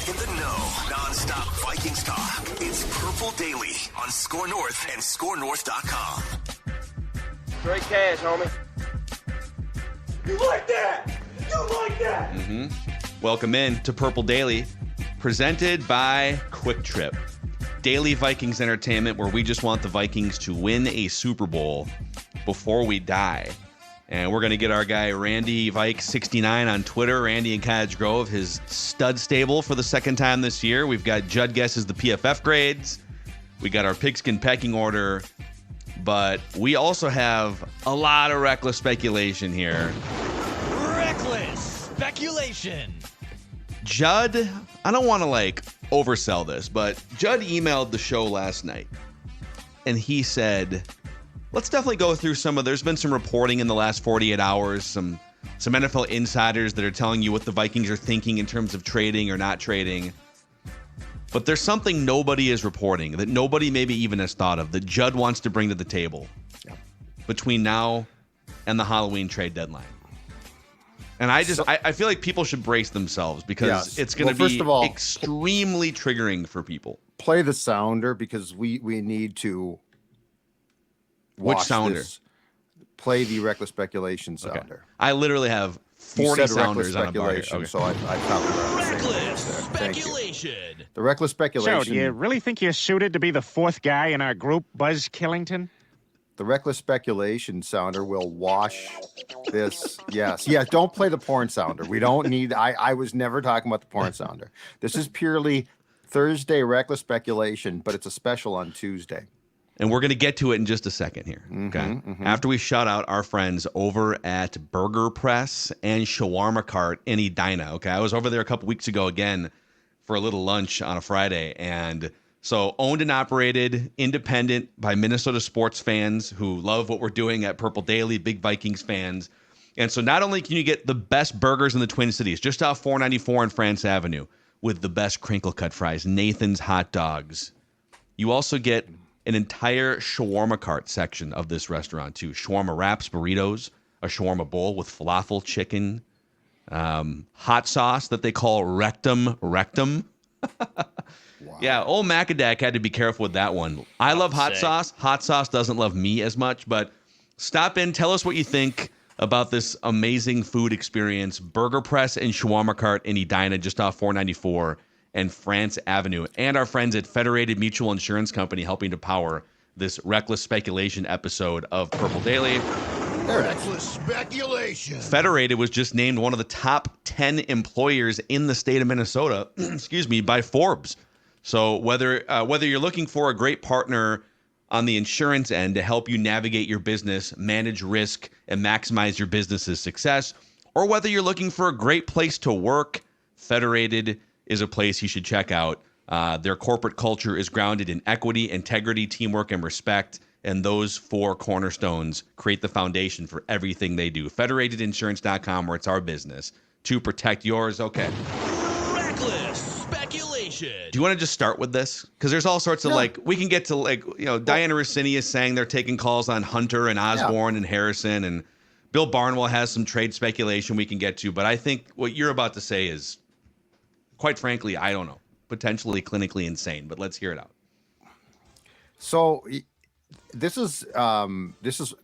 In the know, non-stop Vikings talk. It's Purple Daily on Score North and ScoreNorth.com. Straight cash, homie. You like that? You like that? Welcome in to Purple Daily, presented by Quick Trip. Daily Vikings entertainment where we just want the Vikings to win a Super Bowl before we die. And we're going to get our guy Randy Vike69 on Twitter, Randy in Cottage Grove, his stud stable for the second time this year. We've got Judd guesses the PFF grades. We got our pigskin pecking order. But we also have a lot of reckless speculation here. Reckless speculation. Judd, I don't want to oversell this, but Judd emailed the show last night. And he said, let's definitely go through there's been some reporting in the last 48 hours, some NFL insiders that are telling you what the Vikings are thinking in terms of trading or not trading. But there's something nobody is reporting, that nobody maybe even has thought of, that Judd wants to bring to the table between now and the Halloween trade deadline. And I feel like people should brace themselves because it's going to be extremely triggering for people. Play the sounder because we need to Which sounder? Play the reckless speculation sounder. Okay. I literally have 40 sounders on a bar here. Okay. So I Reckless speculation. The reckless speculation. So, do you really think you're suited to be the fourth guy in our group, Buzz Killington? The reckless speculation sounder will wash this. Yes. Yeah, don't play the porn sounder. We don't need, I was never talking about the porn sounder. This is purely Thursday reckless speculation, but it's a special on Tuesday. And we're going to get to it in just a second here. Okay. After we shout out our friends over at Burger Press and Shawarma Cart in Edina. Okay. I was over there a couple weeks ago again for a little lunch on a Friday. And so owned and operated, independent by Minnesota sports fans who love what we're doing at Purple Daily, big Vikings fans. And so not only can you get the best burgers in the Twin Cities, just off 494 and France Avenue with the best crinkle cut fries, Nathan's hot dogs, you also get an entire shawarma cart section of this restaurant too. Shawarma wraps, burritos, a shawarma bowl with falafel, chicken, hot sauce that they call rectum. Wow. Yeah, old Macadac had to be careful with that one. I love hot sauce. Hot sauce doesn't love me as much, but stop in. Tell us what you think about this amazing food experience. Burger Press and Shawarma Cart in Edina, just off 494 and France Avenue. And our friends at Federated Mutual Insurance Company helping to power this reckless speculation episode of Purple Daily. Reckless speculation. Federated was just named one of the top 10 employers in the state of Minnesota, by Forbes. So whether you're looking for a great partner on the insurance end to help you navigate your business, manage risk, and maximize your business's success, or whether you're looking for a great place to work, Federated is a place you should check out. Their corporate culture is grounded in equity, integrity, teamwork, and respect. And those four cornerstones create the foundation for everything they do. FederatedInsurance.com, where it's our business to protect yours. Okay. Reckless speculation. Do you want to just start with this? Because there's all sorts of we can get to Diana Rossini is saying they're taking calls on Hunter and Osborne and Harrison, and Bill Barnwell has some trade speculation we can get to. But I think what you're about to say is, quite frankly, I don't know, potentially clinically insane, but let's hear it out. So this is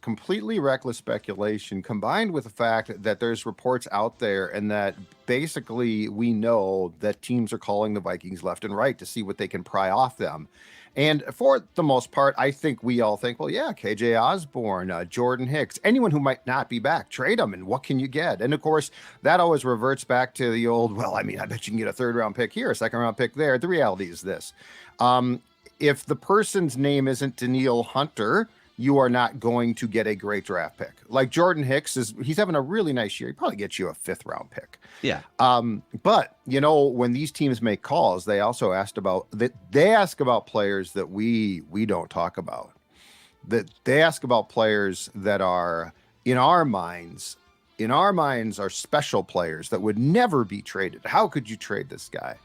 completely reckless speculation combined with the fact that there's reports out there and that basically we know that teams are calling the Vikings left and right to see what they can pry off them. And for the most part, I think we all think, well, yeah, KJ Osborne, Jordan Hicks, anyone who might not be back, trade them. And what can you get? And of course, that always reverts back to the old, well, I mean, I bet you can get a third-round pick here, a second-round pick there. The reality is this. If the person's name isn't Danielle Hunter, you are not going to get a great draft pick. Like Jordan Hicks he's having a really nice year. He probably gets you a 5th-round pick. Yeah. But when these teams make calls, they also ask about players that we don't talk about. That they ask about players that are in our minds are special players that would never be traded. How could you trade this guy?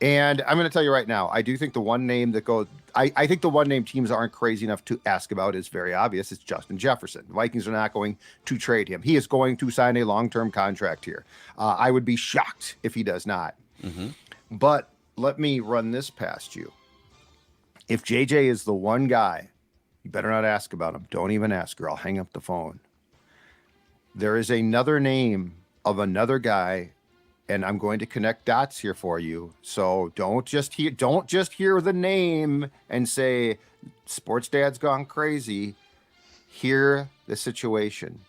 And I'm going to tell you right now, I do think the one name that goes, I think the one name teams aren't crazy enough to ask about is very obvious. It's Justin Jefferson. The Vikings are not going to trade him. He is going to sign a long-term contract here. I would be shocked if he does not. Mm-hmm. But let me run this past you. If JJ is the one guy, you better not ask about him. Don't even ask her. I'll hang up the phone. There is another name of another guy, and I'm going to connect dots here for you. So don't just hear the name and say Sports Dad's gone crazy. Hear the situation.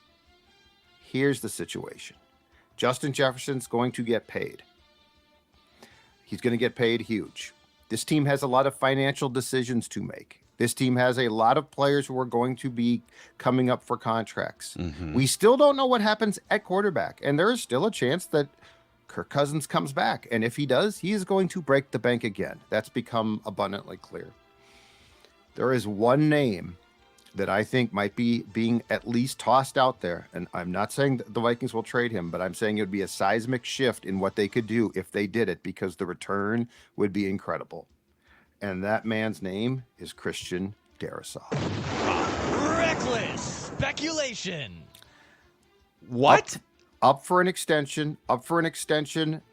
Here's the situation. Justin Jefferson's going to get paid. He's going to get paid huge. This team has a lot of financial decisions to make. This team has a lot of players who are going to be coming up for contracts. We still don't know what happens at quarterback, and there is still a chance that Kirk Cousins comes back. And if he does, he is going to break the bank again. That's become abundantly clear. There is one name that I think might be being at least tossed out there. And I'm not saying that the Vikings will trade him, but I'm saying it would be a seismic shift in what they could do if they did it, because the return would be incredible. And that man's name is Christian Darrisaw. Reckless speculation. What? Up for an extension,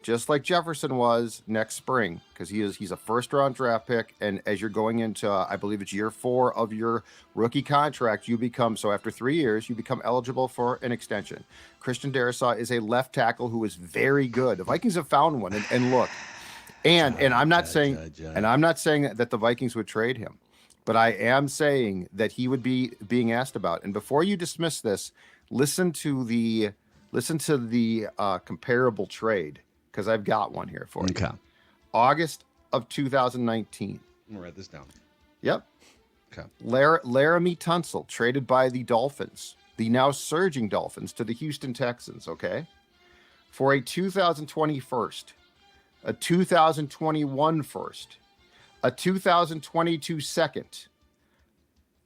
just like Jefferson was next spring, because he's a first-round draft pick, and as you're going into, I believe it's year 4 of your rookie contract, after 3 years, you become eligible for an extension. Christian Darrisaw is a left tackle who is very good. The Vikings have found one, and look, and I'm not saying that the Vikings would trade him, but I am saying that he would be being asked about. And before you dismiss this, listen to the comparable trade, because I've got one here for you. Okay. August of 2019. I'm gonna write this down. Yep. Okay. Laramie Tunsil traded by the Dolphins, the now surging Dolphins, to the Houston Texans, okay? For a 2020 first, a 2021 first, a 2022 second,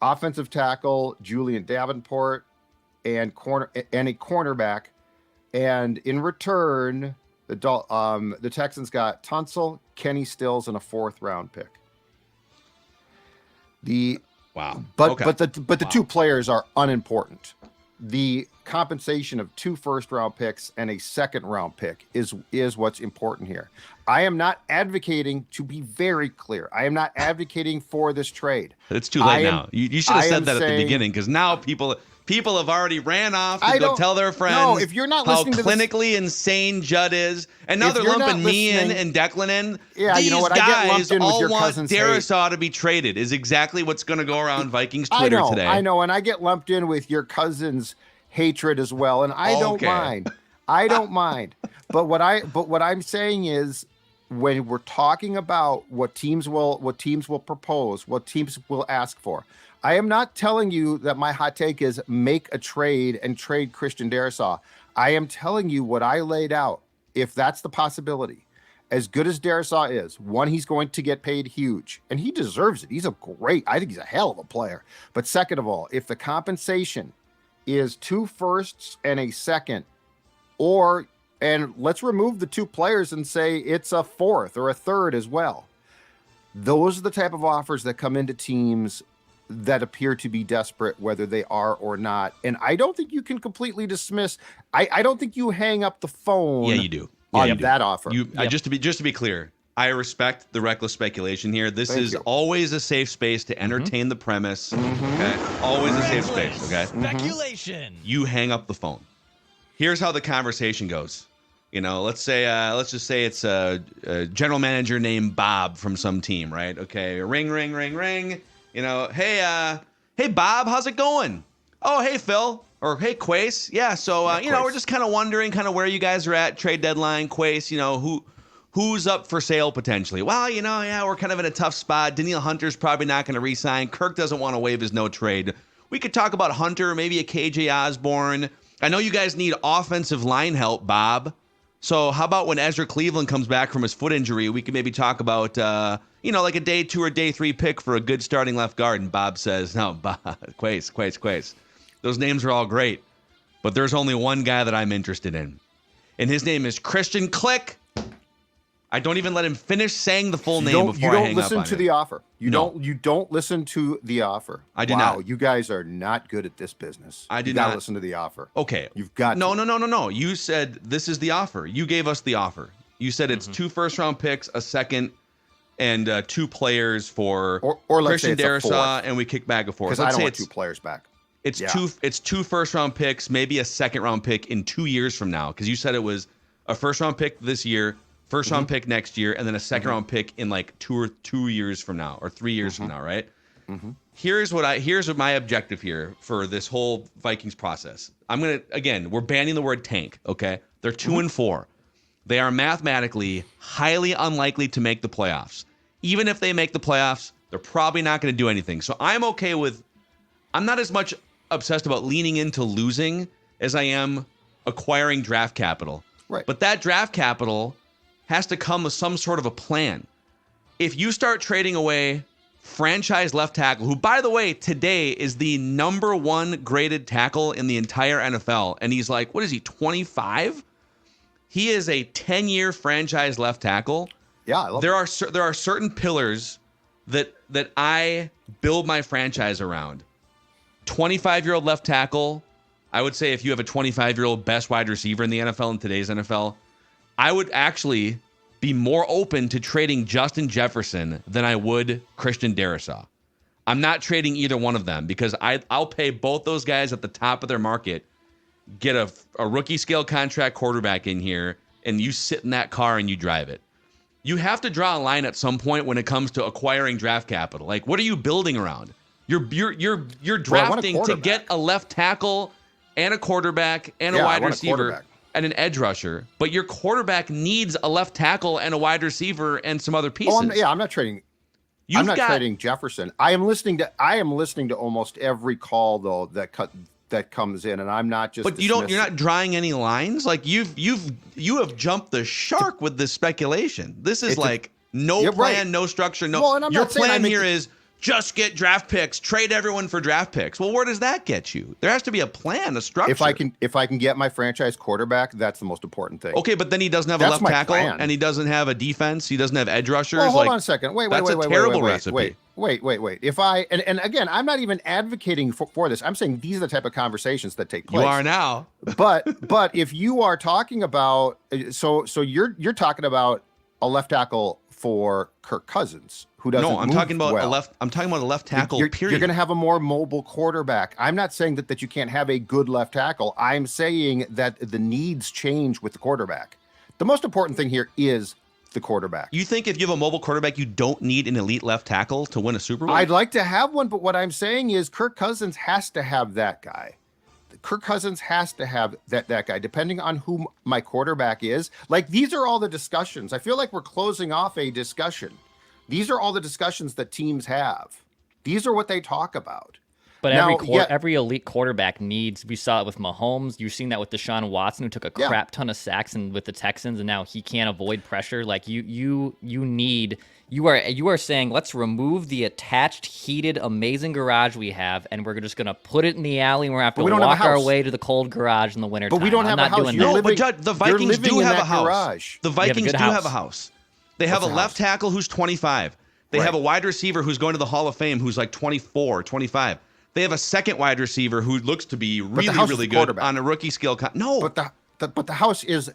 offensive tackle Julian Davenport, and a cornerback. And in return, the Texans got Tunsil, Kenny Stills, and a 4th-round pick. Wow. But the two players are unimportant. The compensation of 2 first-round picks and a 2nd-round pick is what's important here. I am not advocating, to be very clear, I am not advocating for this trade. It's too late now. You should have said that at the beginning, because now people have already ran off to go tell their friends no, if you're not how listening to clinically insane Judd is, and now they're lumping me in and Declan in. Yeah, These you know what? I get lumped guys in with all your want cousin's Darrisaw to be traded is exactly what's going to go around Vikings Twitter today. I know, and I get lumped in with your cousin's hatred as well, and I don't mind. I don't mind. But what I'm saying is, when we're talking about what teams will propose, what teams will ask for, I am not telling you that my hot take is make a trade and trade Christian Darrisaw. I am telling you what I laid out. If that's the possibility, as good as Darrisaw is, one, he's going to get paid huge, and he deserves it. I think he's a hell of a player. But second of all, if the compensation is 2 firsts and a 2nd, and let's remove the 2 players and say it's a 4th or a 3rd as well. Those are the type of offers that come into teams that appear to be desperate, whether they are or not. And I don't think you can completely dismiss. I don't think you hang up the phone. Yeah, you do. On that offer. Just to be clear, I respect the reckless speculation here. This is always a safe space to entertain the premise. Okay, always a safe space. Okay. Speculation. You hang up the phone. Here's how the conversation goes. Let's just say it's a general manager named Bob from some team, right? Okay, ring, ring, ring, ring. Hey, Bob, how's it going? Oh, hey, Phil, or hey, Quace. Yeah, so we're just kind of wondering where you guys are at trade deadline. Quace, who's up for sale potentially? Well, we're kind of in a tough spot. Danielle Hunter's probably not going to re-sign. Kirk doesn't want to waive his no trade. We could talk about Hunter, maybe a KJ Osborne. I know you guys need offensive line help, Bob. So how about when Ezra Cleveland comes back from his foot injury, we could maybe talk about, like a day 2 or day 3 pick for a good starting left guard. And Bob says, no, Bob, Quace. Those names are all great, but there's only one guy that I'm interested in. And his name is Christian Click. I don't even let him finish saying the full name before I hang up on him. You don't listen to the offer. You don't listen to the offer. I do not. Wow, you guys are not good at this business. I do not. You got to listen to the offer. Okay. You've got No. You said this is the offer. You gave us the offer. You said it's 2 first-round picks, a second, and 2 players for or let's Christian say it's a Darrisaw, fourth. and we kick back a fourth. Because I don't want 2 players back. It's 2 first-round picks, maybe a second-round pick in 2 years from now. Because you said it was a first-round pick this year, first-round pick next year, and then a second-round pick in like 2 years from now or 3 years from now, right? Here's what my objective here for this whole Vikings process. We're banning the word tank, okay? They're 2-4. They are mathematically highly unlikely to make the playoffs. Even if they make the playoffs, they're probably not going to do anything. So I'm not as much obsessed about leaning into losing as I am acquiring draft capital. Right. But that draft capital has to come with some sort of a plan. If you start trading away franchise left tackle, who, by the way, today is the number 1 graded tackle in the entire NFL, and he's like, what is he, 25? He is a 10-year franchise left tackle. Yeah, I love there are certain pillars that I build my franchise around. 25-year-old left tackle. I would say if you have a 25-year-old best wide receiver in the NFL in today's NFL, I would actually be more open to trading Justin Jefferson than I would Christian Darrisaw. I'm not trading either one of them because I'll pay both those guys at the top of their market, get a rookie scale contract quarterback in here, and you sit in that car and you drive it. You have to draw a line at some point when it comes to acquiring draft capital. Like, what are you building around? You're drafting to get a left tackle and a quarterback and a wide receiver and an edge rusher, but your quarterback needs a left tackle and a wide receiver and some other pieces. I'm not trading. I'm not trading Jefferson. I am listening to almost every call though that comes in, and I'm not just. But you're not drawing any lines. Like you have jumped the shark with this speculation. This is no plan, no structure, no. Well, and your plan here is just get draft picks, trade everyone for draft picks. Well, where does that get you? There has to be a plan, a structure. If I can get my franchise quarterback, that's the most important thing. Okay, but then he doesn't have a left tackle, and he doesn't have a defense. He doesn't have edge rushers. Well, hold on a second. That's a terrible recipe. Wait. If and again, I'm not even advocating for this. I'm saying these are the type of conversations that take place. You are now. but if you are talking about so you're talking about a left tackle for Kirk Cousins, who doesn't. No, I'm talking about a left. I'm talking about a left tackle. Period. You're going to have a more mobile quarterback. I'm not saying that you can't have a good left tackle. I'm saying that the needs change with the quarterback. The most important thing here is the quarterback. You think if you have a mobile quarterback, you don't need an elite left tackle to win a Super Bowl? I'd like to have one, but what I'm saying is Kirk Cousins has to have that guy. Kirk Cousins has to have that guy, depending on who my quarterback is. Like, these are all the discussions. I feel like we're closing off a discussion. These are all the discussions that teams have. These are what they talk about. But every elite quarterback needs, we saw it with Mahomes. You've seen that with Deshaun Watson, who took a crap ton of sacks with the Texans, and now he can't avoid pressure. Like you are saying, let's remove the attached, heated, amazing garage we have, and we're just going to put it in the alley, and we're going to have to walk our way to the cold garage in the winter. But we don't have a house. No, but Judd, the Vikings do have a house. Garage. The Vikings do have a house. They have a left tackle who's 25. They have a wide receiver who's going to the Hall of Fame who's like 24, 25. They have a second wide receiver who looks to be really good on a rookie scale. But the house is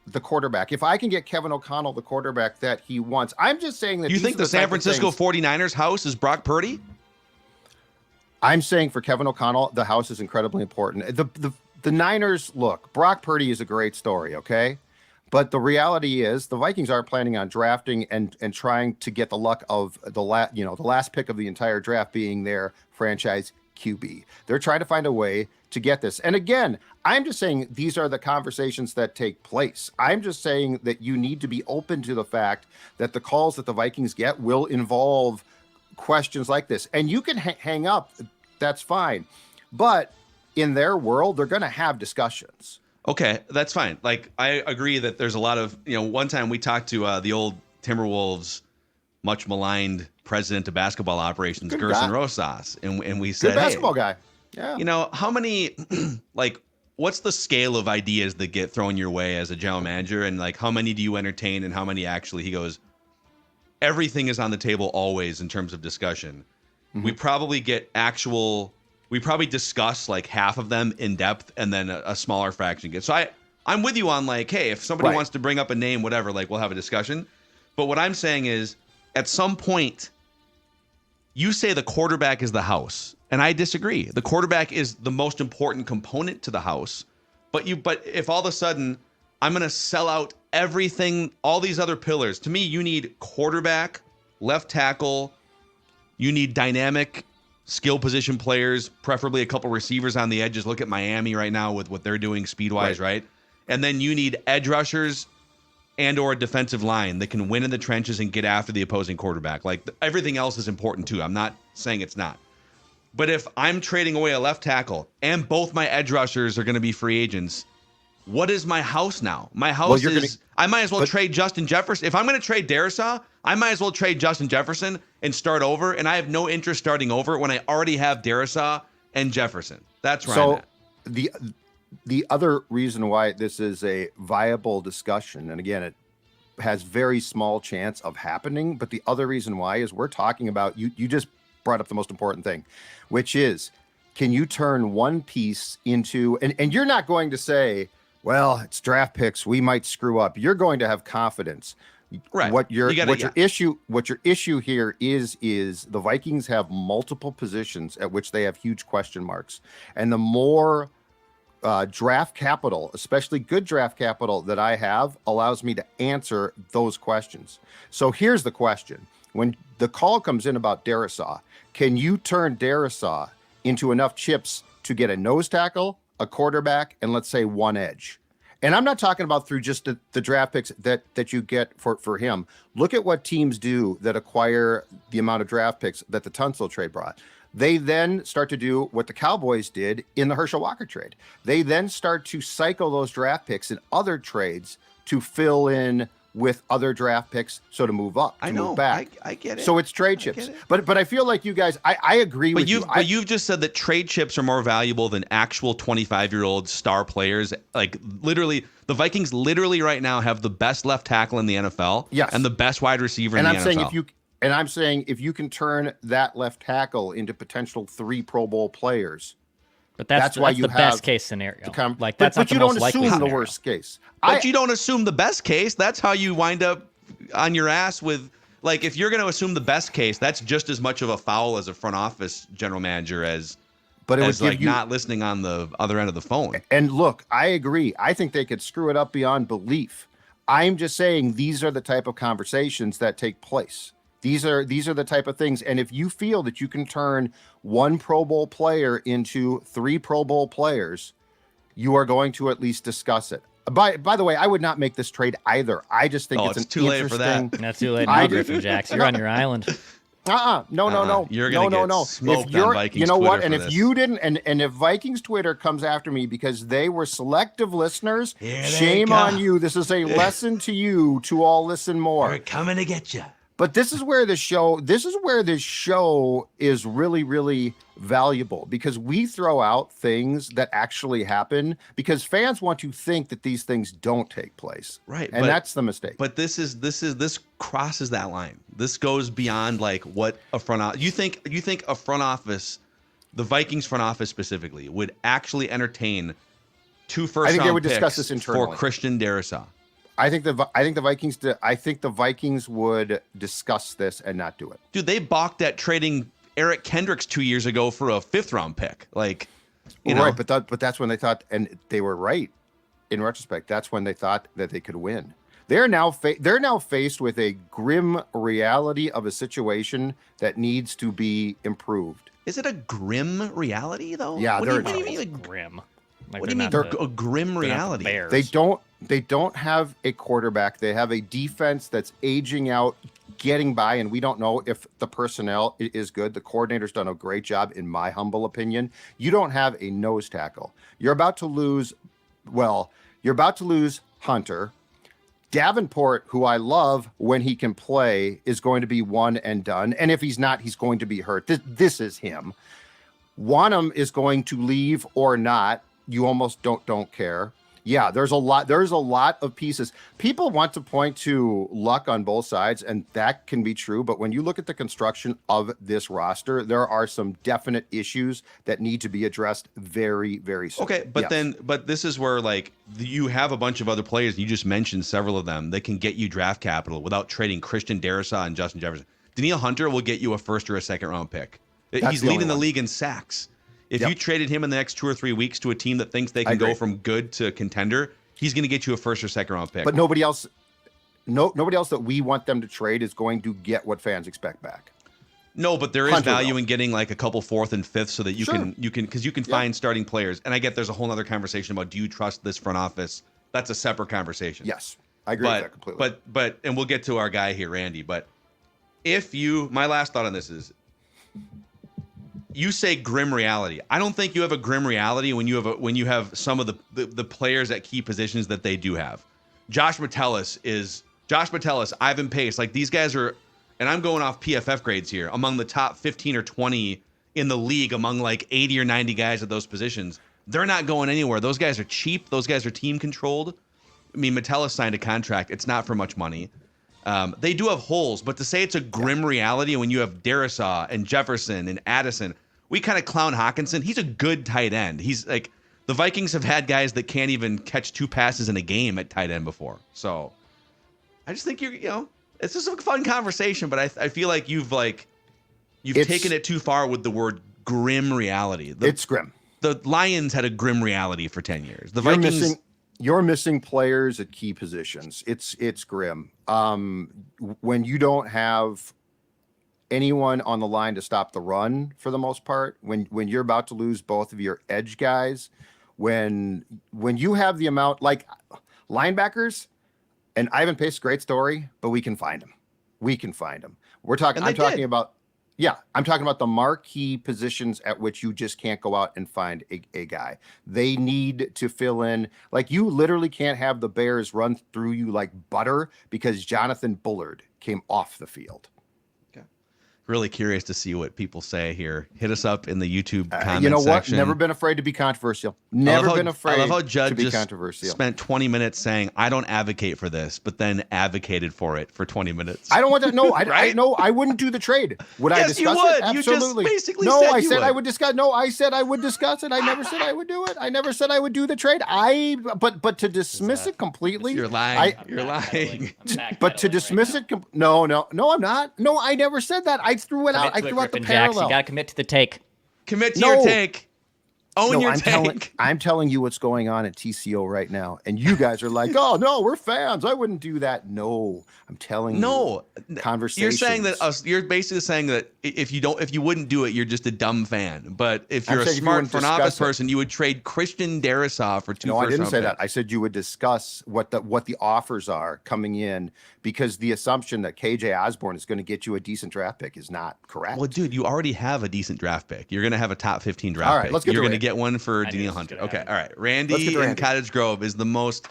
the quarterback. If I can get Kevin O'Connell the quarterback that he wants, I'm just saying that. You think the San Francisco 49ers house is Brock Purdy? I'm saying for Kevin O'Connell, the house is incredibly important. The Niners, look, Brock Purdy is a great story, okay? But the reality is the Vikings aren't planning on drafting and trying to get the luck of the last pick of the entire draft being their franchise QB. They're trying to find a way to get this. And again, I'm just saying these are the conversations that take place. I'm just saying that you need to be open to the fact that the calls that the Vikings get will involve questions like this. And you can hang up, that's fine. But in their world, they're going to have discussions. Okay, that's fine. Like, I agree that there's a lot of, one time we talked to the old Timberwolves, much maligned president of basketball operations, Gerson Rosas, and we said, good basketball guy. Yeah. How many, what's the scale of ideas that get thrown your way as a general manager? And how many do you entertain and how many actually, he goes, everything is on the table always in terms of discussion. Mm-hmm. We probably discuss half of them in depth and then a smaller fraction gets. So I'm with you on like, hey, if somebody Right. wants to bring up a name, whatever, like we'll have a discussion. But what I'm saying is, at some point, you say the quarterback is the house, and I disagree. The quarterback is the most important component to the house. But if all of a sudden I'm going to sell out everything, all these other pillars, to me, you need quarterback, left tackle, you need dynamic skill position players, preferably a couple receivers on the edges. Look at Miami right now with what they're doing speed-wise, right? And then you need edge rushers and or a defensive line that can win in the trenches and get after the opposing quarterback. Like, everything else is important too. I'm not saying it's not. But if I'm trading away a left tackle and both my edge rushers are going to be free agents, what is my house now? My house I might as well trade Justin Jefferson. If I'm going to trade Darrisaw, I might as well trade Justin Jefferson and start over. And I have no interest starting over when I already have Darrisaw and Jefferson. That's where I'm at. The other reason why this is a viable discussion, and again, it has very small chance of happening, but the other reason why is we're talking about, you just brought up the most important thing, which is, can you turn one piece into, and you're not going to say, well, it's draft picks, we might screw up. You're going to have confidence. Right. What your issue here is the Vikings have multiple positions at which they have huge question marks. And the more draft capital, especially good draft capital that I have, allows me to answer those questions. So here's the question. When the call comes in about Darrisaw, can you turn Darrisaw into enough chips to get a nose tackle, a quarterback, and let's say one edge? And I'm not talking about through just the draft picks that you get for him. Look at what teams do that acquire the amount of draft picks that the Tunsil trade brought. They then start to do what the Cowboys did in the Herschel Walker trade. They then start to cycle those draft picks in other trades to fill in with other draft picks, so to move up, move back. I get it. So it's trade chips. But I feel like you guys, I agree with you. But you've just said that trade chips are more valuable than actual 25-year-old star players. Like, literally, the Vikings literally right now have the best left tackle in the NFL. Yes. And the best wide receiver in the NFL. I'm saying if you can turn that left tackle into potential 3 Pro Bowl players, but that's why you have the best case scenario. Like, that's not the most likely scenario. But you don't assume the worst case. But you don't assume the best case. That's how you wind up on your ass with, like, if you're going to assume the best case, that's just as much of a foul as a front office general manager as not listening on the other end of the phone. And look, I agree. I think they could screw it up beyond belief. I'm just saying these are the type of conversations that take place. These are the type of things. And if you feel that you can turn 1 Pro Bowl player into 3 Pro Bowl players, you are going to at least discuss it. By the way, I would not make this trade either. I just think it's too late for that. Not too late now, Griffin Jacks. You're on your island. No. You're gonna get smoked on Vikings you know Twitter what? And if you didn't, and if Vikings Twitter comes after me because they were selective listeners, shame on you. This is a lesson to you to all listen more. We're coming to get you. But this is where this show is really, really valuable, because we throw out things that actually happen because fans want to think that these things don't take place. Right. And that's the mistake. But this crosses that line. This goes beyond like what a front office. You think a front office, the Vikings front office specifically, would actually entertain 2 first-round picks? I think they would discuss this internally for Christian Darrisaw. I think the Vikings would discuss this and not do it. Dude, they balked at trading Eric Kendricks 2 years ago for a 5th-round pick. Like, you know. Right, but that's when they thought, and they were right. In retrospect, that's when they thought that they could win. They're now faced with a grim reality of a situation that needs to be improved. Is it a grim reality though? Yeah, what do you mean grim? Like, what do you mean a grim reality? They don't have a quarterback. They have a defense that's aging out, getting by, and we don't know if the personnel is good. The coordinator's done a great job, in my humble opinion. You don't have a nose tackle. You're about to lose Hunter. Davenport, who I love when he can play, is going to be one and done. And if he's not, he's going to be hurt. This is him. Wanham is going to leave or not. You almost don't care. Yeah, there's a lot of pieces. People want to point to luck on both sides, and that can be true. But when you look at the construction of this roster, there are some definite issues that need to be addressed very, very soon. Okay, but this is where like you have a bunch of other players. You just mentioned several of them that can get you draft capital without trading Christian Darrisaw and Justin Jefferson. Danielle Hunter will get you a first or a second round pick. He's leading the league in sacks. If you traded him in the next 2 or 3 weeks to a team that thinks they can go from good to contender, he's going to get you a first or second round pick. But nobody else that we want them to trade is going to get what fans expect back. No, but there is value in getting like a couple fourth and fifth so that you can find starting players. And I get there's a whole other conversation about do you trust this front office? That's a separate conversation. Yes, I agree with that completely. But and we'll get to our guy here, Randy. But my last thought on this is, you say grim reality. I don't think you have a grim reality when you have some of the players at key positions that they do have. Josh Metellus, Ivan Pace, like these guys are, and I'm going off PFF grades here, among the top 15 or 20 in the league among like 80 or 90 guys at those positions. They're not going anywhere. Those guys are cheap. Those guys are team controlled. I mean, Metellus signed a contract. It's not for much money. They do have holes, but to say it's a grim reality when you have Darrisaw and Jefferson and Addison, we kind of clown Hawkinson. He's a good tight end. He's like, the Vikings have had guys that can't even catch 2 passes in a game at tight end before. So I just think it's just a fun conversation, but I feel like you've taken it too far with the word grim reality. It's grim. The Lions had a grim reality for 10 years. The Vikings. You're missing players at key positions. It's grim. When you don't have anyone on the line to stop the run for the most part, when you're about to lose both of your edge guys, when you have the amount like linebackers, and Ivan Pace, great story, but we can find him. I'm talking about the marquee positions at which you just can't go out and find a guy. They need to fill in. Like, you literally can't have the Bears run through you like butter because Jonathan Bullard came off the field. Really curious to see what people say here. Hit us up in the YouTube comment You know what? section. Never been afraid to be controversial. Never been afraid I love how Judd to be just controversial. spent 20 minutes saying, I don't advocate for this, but then advocated for it for 20 minutes. I don't want that. No, Right? I know I wouldn't do the trade. Would I discuss you would. it? Absolutely. You just basically no, said I you said would. I would discuss. No, I said I would discuss it. I never said I would do it. I never said I would do the trade. But to dismiss it completely. You're lying. You're lying. But to dismiss it. No, I'm not. No, I never said that. I threw it out. I threw out the parallel. You got to commit to the take. Commit to your take. Own your take. I'm telling you what's going on at TCO right now, and you guys are like, "Oh no, we're fans. I wouldn't do that." No, I'm telling you. Conversations. You're saying that you're basically saying that if you wouldn't do it, you're just a dumb fan. But if you're a smart front office person, you would trade Christian Darrisaw for 2 No, I didn't say that. picks. I said you would discuss what the offers are coming in, because the assumption that KJ Osborne is going to get you a decent draft pick is not correct. Well, dude, you already have a decent draft pick. You're going to have a top 15 draft All right, pick. let's get You're to going to Randy. get one for Danielle Hunter. Okay, all right. Randy Randy. in Cottage Grove is the most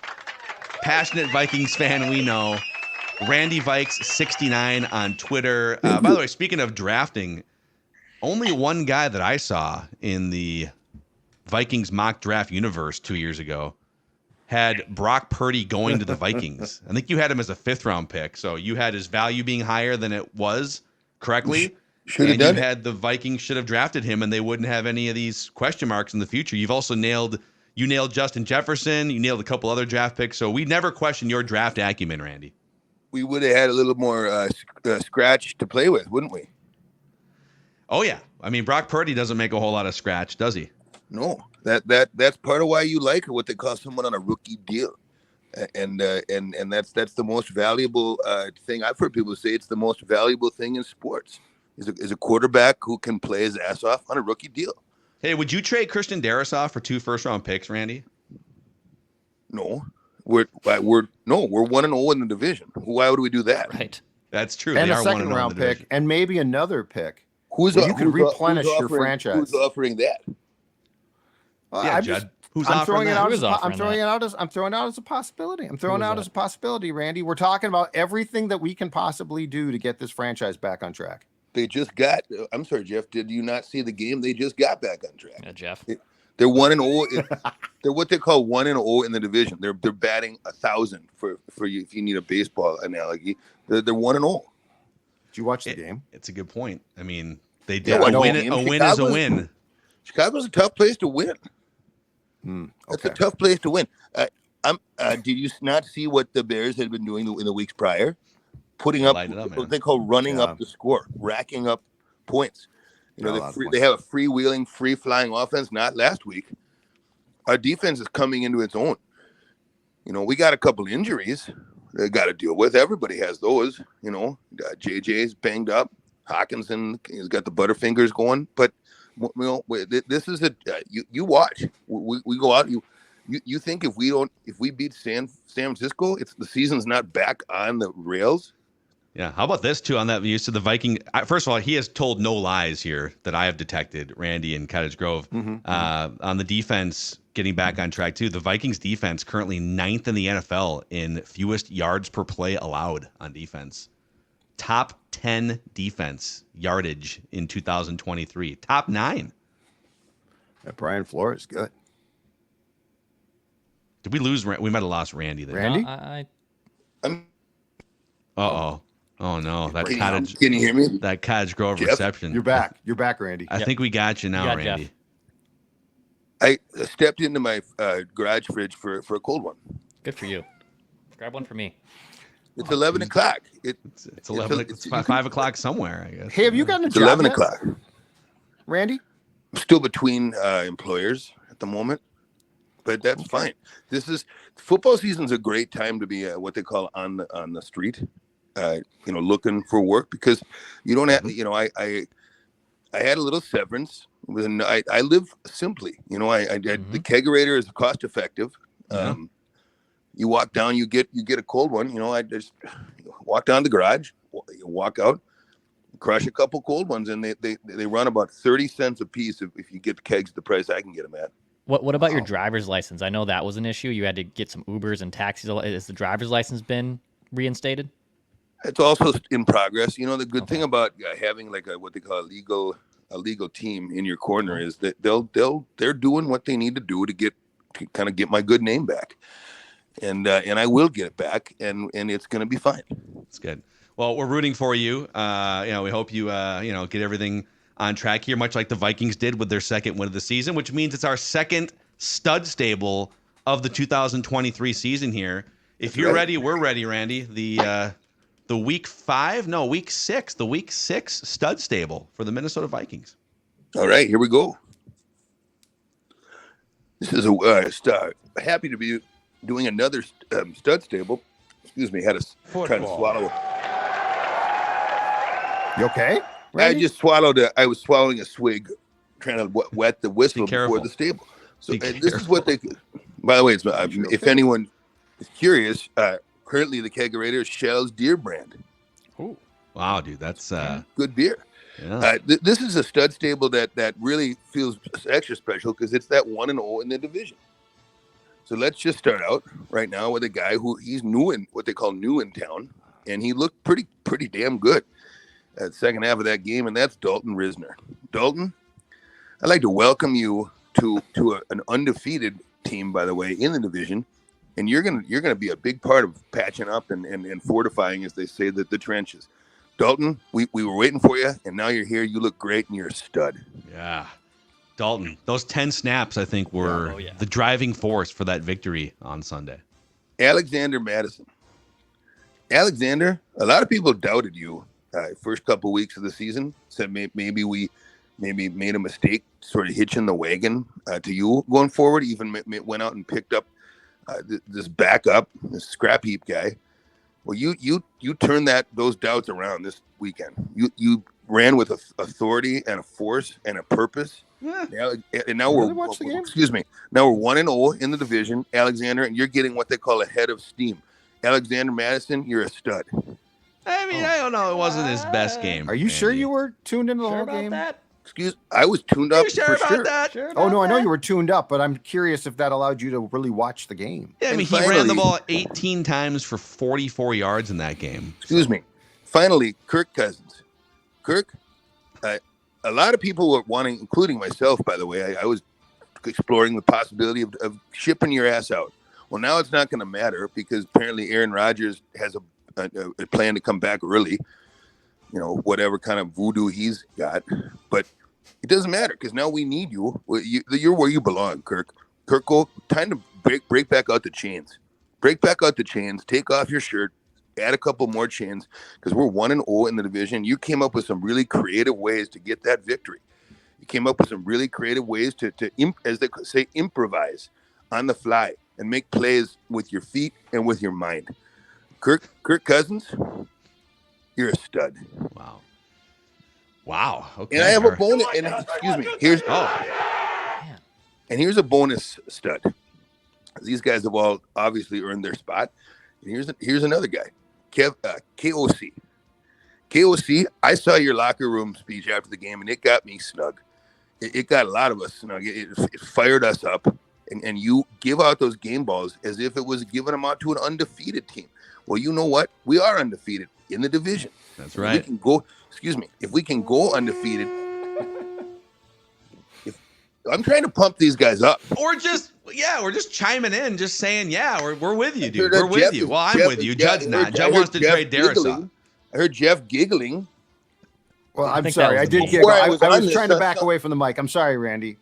passionate Vikings fan we know. Randy Vikes 69 on Twitter. By the way, speaking of drafting, only one guy that I saw in the Vikings mock draft universe 2 years ago had Brock Purdy going to the Vikings. I think you had him as a 5th round pick, so you had his value being higher than it was correctly. Should have done it. Had the Vikings should have drafted him, and they wouldn't have any of these question marks in the future. You've also nailed Justin Jefferson. You nailed a couple other draft picks, so we never question your draft acumen, Randy. We would have had a little more scratch to play with, wouldn't we? Oh yeah, I mean Brock Purdy doesn't make a whole lot of scratch, does he? No, that's part of why you like what they call someone on a rookie deal, and that's the most valuable thing. I've heard people say it's the most valuable thing in sports is a quarterback who can play his ass off on a rookie deal. Hey, would you trade Christian Darrisaw for 2 first-round picks, Randy? No, we're 1-0 in the division. Why would we do that? Right. That's true. And they a are 2nd round pick, and maybe another pick. You can replenish your franchise. Who's offering that? Yeah, Judd. Who's I'm offering throwing it that? out. I'm throwing it out as a possibility. I'm throwing it out as a possibility, Randy. We're talking about everything that we can possibly do to get this franchise back on track. They just got. I'm sorry, Jeff. Did you not see the game? They just got back on track. Yeah, Jeff. They're 1-0. They're what they call 1-0 in the division. They're batting 1,000 for you if you need a baseball analogy. They're 1-0. Did you watch the game? It's a good point. I mean, they did. Yeah, A win is a win. Chicago's a tough place to win. That's a tough place to win. Did you not see what the Bears had been doing in the weeks prior? Putting up what they call running up the score, racking up points. You know, they have a freewheeling, free-flying offense. Not last week. Our defense is coming into its own. You know, we got a couple injuries they got to deal with. Everybody has those. You know, JJ's banged up. Hawkinson has got the butterfingers going. But you know, this is you watch. We go out. You think if we beat San Francisco, the season's not back on the rails. Yeah. How about this too on that use of the Viking? First of all, he has told no lies here that I have detected, Randy in Cottage Grove. On the defense, getting back on track too. The Vikings defense currently 9th in the NFL in fewest yards per play allowed on defense. Top 10 defense yardage in 2023. Top 9. Brian Flores, good. Did we lose? We might have lost Randy there. Randy? Uh-oh. Oh, no. That cottage. Can you hear me? That Cottage Grove Jeff? reception. You're back. You're back, Randy. I think we got you now, Randy. Jeff. I stepped into my garage fridge for a cold one. Good for you. Grab one for me. It's 11 o'clock. It's 11. It's 5 o'clock somewhere, I guess. Hey, have you gotten a It's job 11 yet, o'clock. Randy? I'm still between employers at the moment, but that's fine. Football season's a great time to be what they call on the street, looking for work, because you don't have, I had a little severance. I live simply, the kegerator is cost effective. You walk down, you get a cold one. I just walk down the garage, you walk out, crush a couple cold ones, and they run about 30 cents a piece if you get the kegs the price I can get them at. What about your driver's license? I know that was an issue. You had to get some Ubers and taxis. Has the driver's license been reinstated? It's also in progress. The good thing about having like what they call a legal team in your corner is that they're doing what they need to do to kind of get my good name back, and I will get it back, and it's going to be fine. That's good. Well, we're rooting for you. We hope you get everything on track here, much like the Vikings did with their second win of the season, which means it's our second stud stable of the 2023 season here. If you're ready, we're ready, Randy. The week 6 stud stable for the Minnesota Vikings. All right, here we go. This is a start. Happy to be doing another stud stable. Excuse me, had to try to swallow. You okay, I Randy? just swallowed I was swallowing a swig, trying to wet the whistle before the stable. So this is what they. By the way, it's if anyone is curious, currently the kegerator is Shell's Deer brand. Oh, wow, dude, that's good beer. Yeah. This is a stud stable that really feels extra special because it's that 1-0 in the division. So let's just start out right now with a guy who he's new in what they call new in town, and he looked pretty damn good at the second half of that game, and that's Dalton Risner. Dalton, I'd like to welcome you to an undefeated team, by the way, in the division, and you're gonna be a big part of patching up and fortifying, as they say, the trenches. Dalton, we were waiting for you, and now you're here. You look great, and you're a stud. Yeah. Dalton, those 10 snaps, I think, were the driving force for that victory on Sunday. Alexander Madison. Alexander, a lot of people doubted you first couple of weeks of the season, said maybe we made a mistake sort of hitching the wagon to you going forward, even went out and picked up this backup, this scrap heap guy. Well, you turned those doubts around this weekend. You ran with authority and a force and a purpose. Yeah. Now we're 1-0 in the division, Alexander, and you're getting what they call a head of steam. Alexander Madison, you're a stud. I mean, I don't know. It wasn't his best game. Are you sure you were tuned into the whole game? That? I was tuned up. You sure about that? Sure Oh, no, I know that? you were tuned up, but I'm curious if that allowed you to really watch the game. Yeah, I mean, he ran the ball 18 times for 44 yards in that game. Excuse me. Finally, Kirk Cousins. Kirk, a lot of people were wanting, including myself, by the way, I was exploring the possibility of shipping your ass out. Well, now it's not going to matter because apparently Aaron Rodgers has a plan to come back early. You know, whatever kind of voodoo he's got, but it doesn't matter because now we need you. You're where you belong, Kirk. Kirko, time to break back out the chains. Break back out the chains. Take off your shirt. Add a couple more chains because we're 1-0 in the division. You came up with some really creative ways to get that victory. You came up with some really creative ways to as they say, improvise on the fly and make plays with your feet and with your mind. Kirk Cousins, you're a stud. Wow. Okay. And I have a bonus. And excuse me. Here's a bonus stud. These guys have all obviously earned their spot. And here's another guy, KOC. KOC, I saw your locker room speech after the game, and it got me snug. It got a lot of us snug. It fired us up. And you give out those game balls as if it was giving them out to an undefeated team. Well, you know what? We are undefeated in the division. That's right. If we can go undefeated, I'm trying to pump these guys up. We're just chiming in, just saying, we're with you, dude. We're with you. Well, I'm with you. Judd's not. Judd wants to trade Darrisaw. I heard Jeff giggling. Well, I'm sorry. I did giggle. I was trying to back away from the mic. I'm sorry, Randy.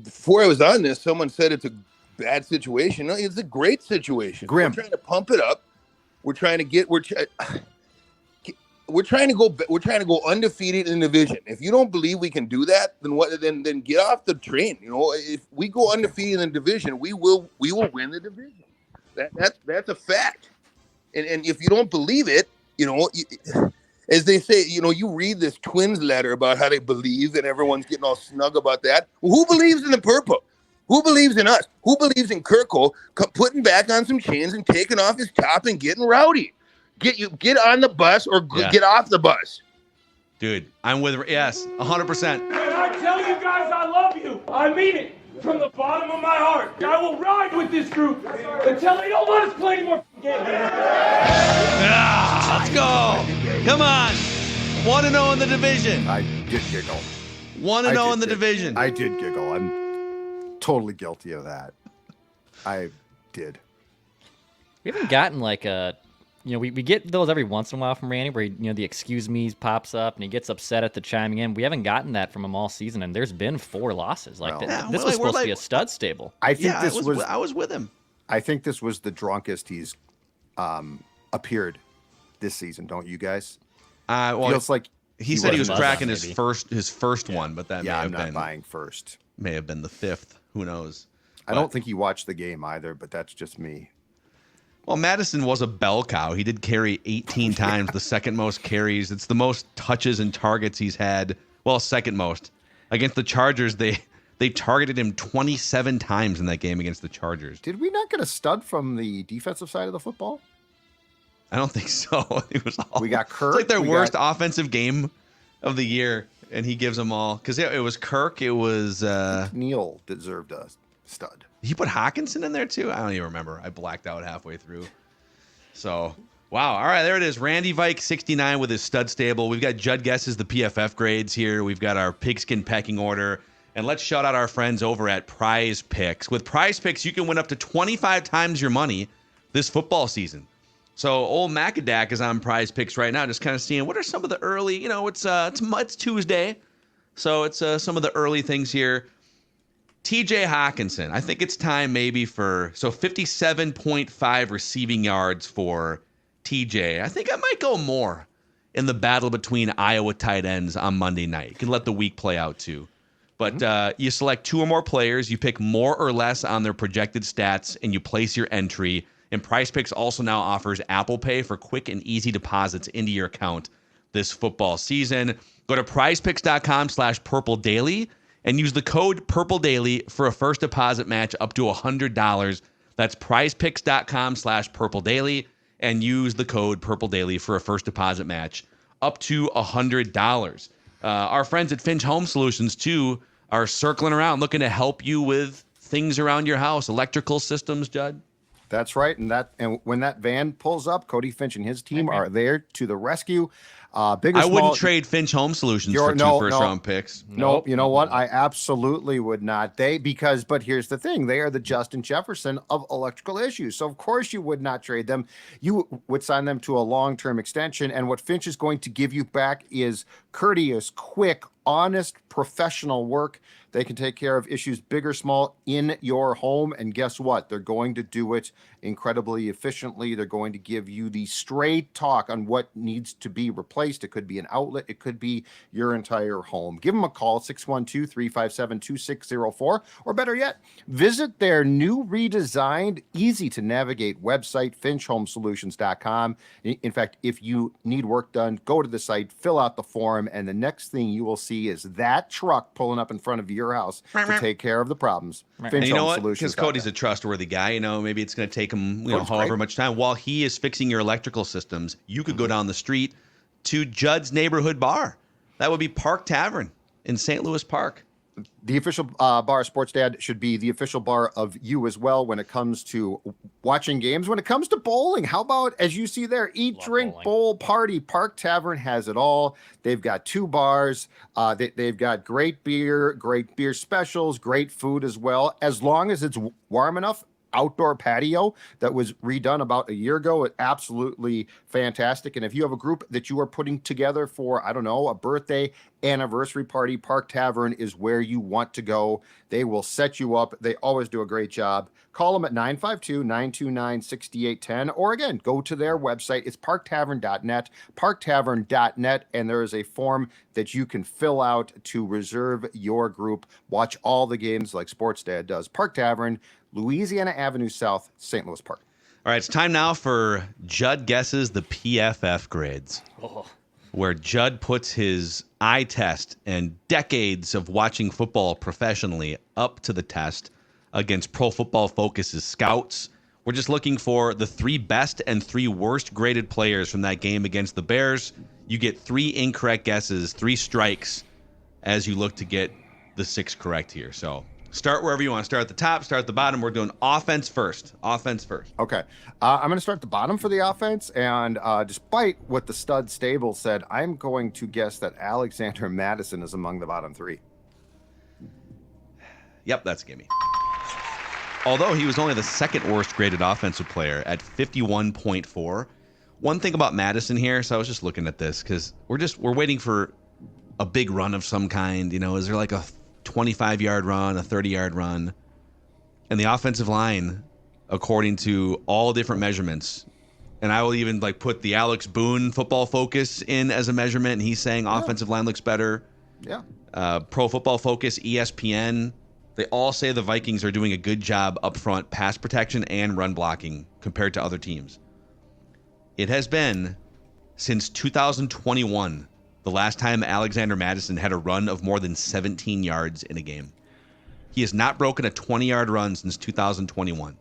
Before I was on this, someone said it's a bad situation. No, it's a great situation. Grim. We're trying to pump it up. We're trying to go undefeated in the division. If you don't believe we can do that, then then get off the train. You know, if we go undefeated in the division, we will win the division. That's a fact. And if you don't believe it, you know, as they say, you know, you read this Twins letter about how they believe and everyone's getting all snug about that. Well, who believes in the purple? Who believes in us? Who believes in Kirko putting back on some chains and taking off his top and getting rowdy? Get on the bus or get off the bus. Dude, I'm with 100%. And I tell you guys I love you. I mean it from the bottom of my heart. I will ride with this group until they don't let us play anymore games. Let's go. Come on. 1-0 in the division. I did giggle. 1-0 in the division. I did giggle. I'm totally guilty of that. I did. We haven't gotten like a, you know, we get those every once in a while from Randy where, the excuse me's pops up and he gets upset at the chiming in. We haven't gotten that from him all season, and there's been 4 losses. This was supposed to be a stud stable. I think I was with him. I think this was the drunkest he's appeared this season. Don't you guys? Feels like he said he was cracking his first one, but that I'm not buying first. May have been the 5th. Who knows? I don't think he watched the game either, but that's just me. Well, Madison was a bell cow. He did carry 18 times, the second most carries. It's the most touches and targets he's had. Well, second most. Against the Chargers, they targeted him 27 times in that game against the Chargers. Did we not get a stud from the defensive side of the football? I don't think so. It was all, we got Kirk. It's like their worst offensive game of the year, and he gives them all. Because it was Kirk. It was Neal deserved a stud. He put Hawkinson in there too? I don't even remember. I blacked out halfway through. So, wow. All right, there it is. Randy Vike, 69 with his stud stable. We've got Judd guesses the PFF grades here. We've got our pigskin pecking order. And let's shout out our friends over at Prize Picks. With Prize Picks, you can win up to 25 times your money this football season. So old Macadac is on Prize Picks right now, just kind of seeing what are some of the early, it's Tuesday. So it's some of the early things here. TJ Hawkinson, I think it's time maybe for 57.5 receiving yards for TJ. I think I might go more in the battle between Iowa tight ends on Monday night. You can let the week play out too. But you select 2 or more players, you pick more or less on their projected stats, and you place your entry. And Prize Picks also now offers Apple Pay for quick and easy deposits into your account this football season. Go to prizepicks.com/purpledaily and use the code PURPLEDAILY for a first deposit match up to $100. That's prizepicks.com/purpledaily and use the code PURPLEDAILY for a first deposit match up to $100. Our friends at Finch Home Solutions, too, are circling around looking to help you with things around your house, electrical systems, Judd. That's right. And when that van pulls up, Cody Finch and his team are there to the rescue. Big or I small, wouldn't trade Finch Home Solutions for two first-round picks. No, you know what? I absolutely would not. But here's the thing. They are the Justin Jefferson of electrical issues. So, of course, you would not trade them. You would sign them to a long-term extension. And what Finch is going to give you back is courteous, quick, honest, professional work. They can take care of issues big or small in your home. And guess what? They're going to do it incredibly efficiently. They're going to give you the straight talk on what needs to be replaced. It could be an outlet. It could be your entire home. Give them a call, 612-357-2604. Or better yet, visit their new redesigned, easy-to-navigate website, finchhomesolutions.com. In fact, if you need work done, go to the site, fill out the form, and the next thing you will see is that truck pulling up in front of your house to take care of the problems. And you know what? Because Cody's a trustworthy guy, maybe it's going to take him, however much time. While he is fixing your electrical systems, you could go down the street to Judd's neighborhood bar. That would be Park Tavern in St. Louis Park. The official bar of Sports Dad should be the official bar of you as well when it comes to watching games. When it comes to bowling, how about, as you see there, eat, drink, bowl, party. Park Tavern has it all. They've got 2 bars. They've got great beer specials, great food as well. As long as it's warm enough, outdoor patio that was redone about a year ago. It's absolutely fantastic. And if you have a group that you are putting together for, I don't know, a birthday, anniversary party, Park Tavern is where you want to go. They will set you up. They always do a great job. Call them at 952-929-6810. Or again, go to their website. It's parktavern.net, parktavern.net. And there is a form that you can fill out to reserve your group. Watch all the games like Sports Dad does. Park Tavern, Louisiana Avenue South, St. Louis Park. All right, it's time now for Judd Guesses the PFF grades, where Judd puts his eye test and decades of watching football professionally up to the test against Pro Football Focus's scouts. We're just looking for the 3 best and 3 worst graded players from that game against the Bears. You get 3 incorrect guesses, 3 strikes, as you look to get the 6 correct here. So start wherever you want. Start at the top, start at the bottom. We're doing offense first. Okay. I'm going to start at the bottom for the offense. And despite what the stud stable said, I'm going to guess that Alexander Mattison is among the bottom 3. Yep, that's a gimme. Although he was only the 2nd worst graded offensive player at 51.4. One thing about Madison here, so I was just looking at this because we're waiting for a big run of some kind. Is there like a 25-yard run, a 30-yard run? And the offensive line, according to all different measurements, and I will even put the Alex Boone Football Focus in as a measurement, and he's saying offensive line looks better. Yeah. Pro Football Focus, ESPN, they all say the Vikings are doing a good job up front, pass protection and run blocking compared to other teams. It has been since 2021 the last time Alexander Mattison had a run of more than 17 yards in a game. He has not broken a 20-yard run since 2021.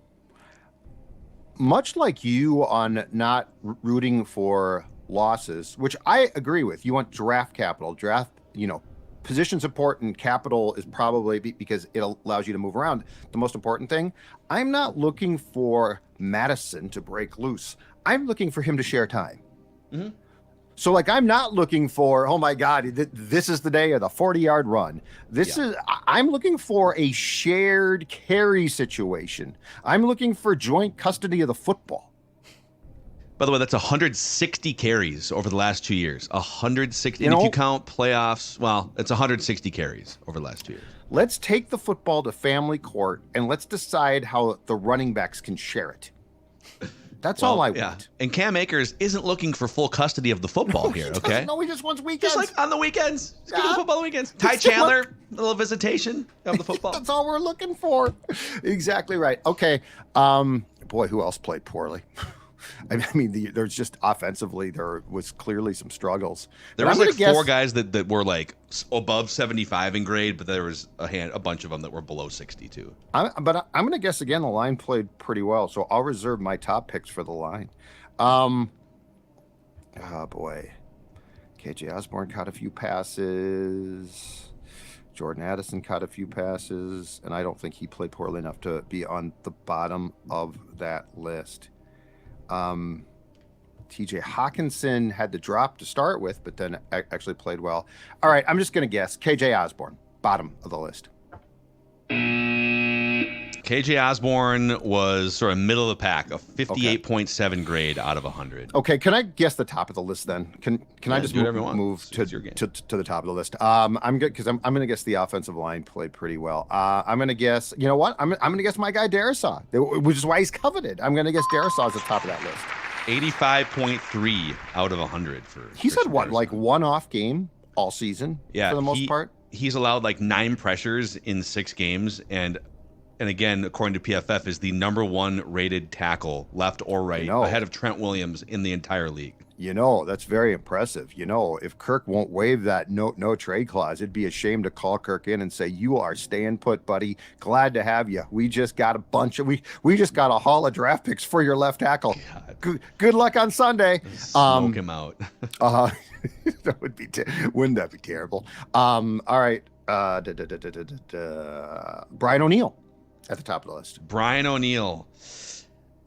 Much like you on not rooting for losses, which I agree with. You want draft capital. Position support and capital is probably because it allows you to move around. The most important thing, I'm not looking for Madison to break loose. I'm looking for him to share time. Mm-hmm. So I'm not looking for, oh my God, this is the day of the 40-yard run. I'm looking for a shared carry situation. I'm looking for joint custody of the football. By the way, that's 160 carries over the last 2 years. 160. And if you count playoffs, it's 160 carries over the last 2 years. Let's take the football to family court and let's decide how the running backs can share it. That's all I want. And Cam Akers isn't looking for full custody of the football here, okay? No, he just wants weekends. Just on the weekends. Just give him the football on the weekends. Ty Chandler, a little visitation of the football. That's all we're looking for. Exactly right. Okay. Boy, who else played poorly? There's just offensively, there was clearly some struggles. There was 4 guys that were above 75 in grade, but there was a bunch of them that were below 62. But I'm going to guess again, the line played pretty well, so I'll reserve my top picks for the line. Oh boy, KJ Osborne caught a few passes. Jordan Addison caught a few passes, and I don't think he played poorly enough to be on the bottom of that list. TJ Hawkinson had the drop to start with, but then actually played well. All right, I'm just going to guess. KJ Osborne, bottom of the list. KJ Osborne was sort of middle of the pack, a 58.7 grade out of 100. Okay, can I guess the top of the list then? Can I just move to the top of the list? I'm good because I'm going to guess the offensive line played pretty well. I'm going to guess. You know what? I'm going to guess my guy Darrisaw, which is why he's coveted. I'm going to guess Darrisaw is at the top of that list. 85.3 out of 100 for. He's had what, like one off game all season? Yeah, for the most part. He's allowed like 9 pressures in 6 games, and again, according to PFF, is the #1 rated tackle, left or right, ahead of Trent Williams in the entire league. You know, that's very impressive. You know, if Kirk won't waive that no trade clause, it'd be a shame to call Kirk in and say, you are staying put, buddy. Glad to have you. We just got we just got a haul of draft picks for your left tackle. Good luck on Sunday. Smoke him out. That would be wouldn't that be terrible? All right. Brian O'Neill at the top of the list. Brian O'Neill.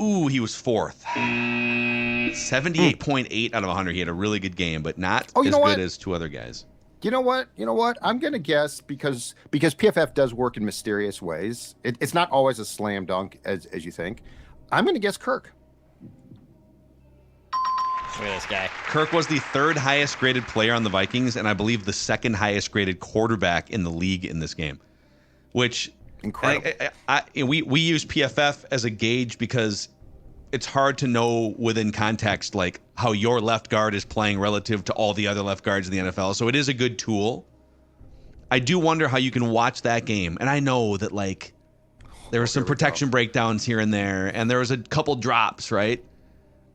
Ooh, he was 4th. 78.8 out of 100. He had a really good game, but not as good as 2 other guys. You know what? I'm going to guess because PFF does work in mysterious ways. It's not always a slam dunk as you think. I'm going to guess Kirk. Look at this guy. Kirk was the 3rd highest graded player on the Vikings, and I believe the 2nd highest graded quarterback in the league in this game, which incredible. We use PFF as a gauge because it's hard to know within context like how your left guard is playing relative to all the other left guards in the NFL. So it is a good tool. I do wonder how you can watch that game, and I know that like there were some protection breakdowns here and there, and there was a couple drops, right?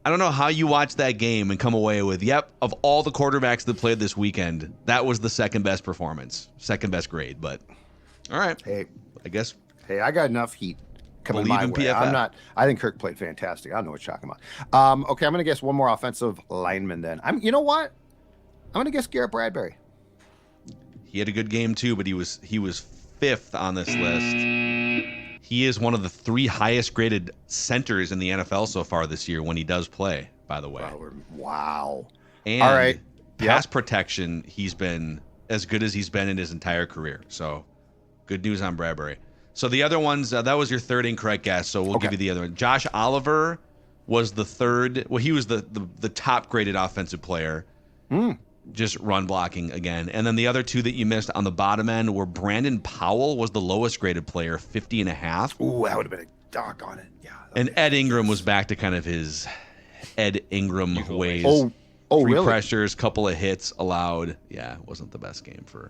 I don't know how you watch that game and come away with, yep, of all the quarterbacks that played this weekend, that was the 2nd best performance, 2nd best grade. But all right, hey, I guess. Hey, I got enough heat coming Believe my in way. PFF. I think Kirk played fantastic. I don't know what you're talking about. Okay, I'm going to guess one more offensive lineman then. You know what? I'm going to guess Garrett Bradbury. He had a good game too, but he was 5th on this list. He is one of the 3 highest graded centers in the NFL so far this year when he does play, by the way. Wow. And all right. Pass protection, he's been as good as he's been in his entire career. So good news on Bradbury. So the other ones, that was your 3rd incorrect guess, so we'll give you the other one. Josh Oliver was the 3rd. Well, he was the top graded offensive player. Just run blocking again. And then the other 2 that you missed on the bottom end were Brandon Powell was the lowest graded player, 50.5. Ooh, that would have been a dock on it. Yeah. And Ed Ingram was back to kind of his Ed Ingram ways. 3 really? Pressures, couple of hits allowed. Yeah, it wasn't the best game for